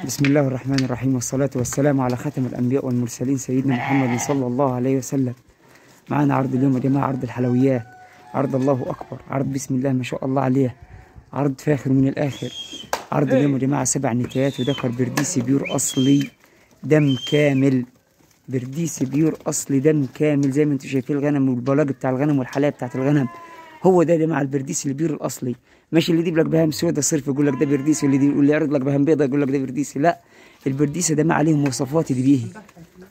بسم الله الرحمن الرحيم، والصلاة والسلام على خاتم الأنبياء والمرسلين سيدنا محمد صلى الله عليه وسلم. معانا عرض اليوم يا جماعة، عرض الحلويات، عرض الله أكبر، عرض بسم الله ما شاء الله عليه، عرض فاخر من الآخر. عرض اليوم يا جماعة 7 نتايات وذكر برديسي بيور أصلي دم كامل، برديسي بيور أصلي دم كامل زي ما انتم شايفين. الغنم والبلاج بتاع الغنم والحلاية بتاعت الغنم، هو ده يا جماعة البرديسي البيور الأصلي. ماشي اللي يجيب لك بهام سودا صرف يقول لك ده برديسي، واللي يعرض لك بهام بيضة يقول لك ده برديسي. لا، البرديسي ده ما عليه مواصفات تدبيه،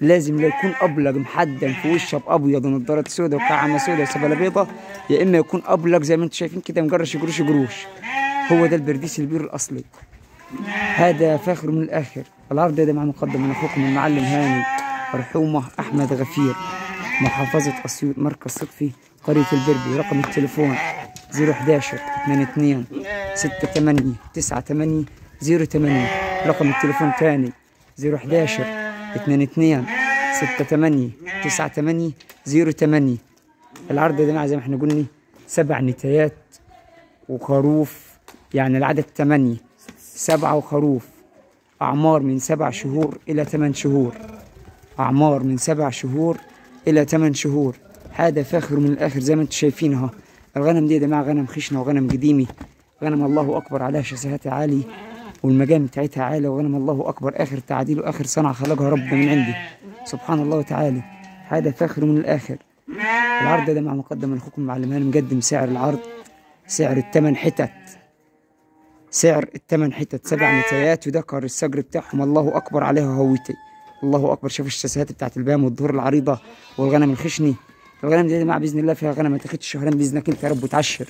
لازم لا يكون ابلق محدم في وشه بابيض ونضارات سودا وكعمه سودا وسبله بيضه، يا اما يكون ابلق زي ما انتم شايفين كده مجرش قروش قروش. هو ده البرديسي البيور الاصلي، هذا فاخر من الاخر. العرض ده مع مقدم من اخوكم المعلم هاني مرحومه احمد غفير، محافظه اسيوط، مركز صدفي، قريه البربي. رقم التليفون 011 22 68 98 08. رقم التليفون تاني 011 22 68 98 08. العرض ده يا جماعه زي ما احنا قلنا 7 نتايات وخروف، يعني العدد 8، 7 وخروف، اعمار من 7 شهور الى 8 شهور، اعمار من 7 شهور الى 8 شهور. هذا فاخر من الاخر زي ما انتم شايفين اهو. الغنم دي يا جماعه غنم خشنه وغنم قديمي، غنم الله اكبر عليها شسهاتها عالي والمجام بتاعتها عاليه، وغنم الله اكبر اخر تعديل واخر صنعه خلقها ربنا من عندي سبحان الله وتعالى. هذا فاخر من الاخر. العرض ده مع مقدم من اخوكم معلم هاني مقدم سعر العرض، سعر الثمن حتت، سعر الثمن حتت 7 نتايات وذكر الصقر بتاعهم الله اكبر عليها هويتي، الله اكبر. شوف الشسهات بتاعت البام والظهور العريضه والغنم الخشني. الغنم دي يا جماعه باذن الله فيها غنم ما تاخدش شهرين باذنك انت يا رب وتعشر،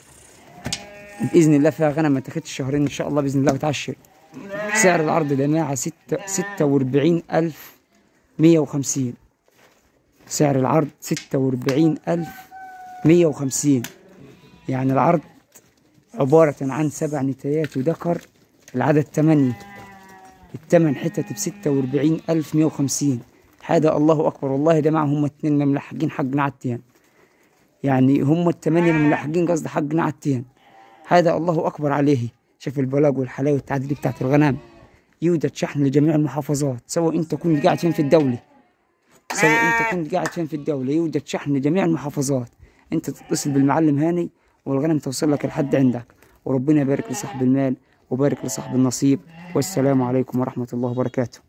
باذن الله فيها غنم ما تاخدش شهرين ان شاء الله باذن الله وتعشر. سعر العرض يا جماعه 46150. سعر العرض 46150. يعني العرض عباره عن 7 نتايات وذكر العدد 8، الثمن حتت ب 46150. هذا الله اكبر. والله يا جماعه هم 2 مملحقين حقنا عالتين، يعني هم 8 مملحقين قصد حقنا عالتين. هذا الله اكبر عليه. شوف البلاج والحلاوه والتعديل بتاعت الغنم. يوجد شحن لجميع المحافظات، سواء انت كنت قاعد فين في الدوله، يوجد شحن لجميع المحافظات. انت تتصل بالمعلم هاني والغنم توصل لك لحد عندك، وربنا يبارك لصاحب المال وبارك لصاحب النصيب. والسلام عليكم ورحمه الله وبركاته.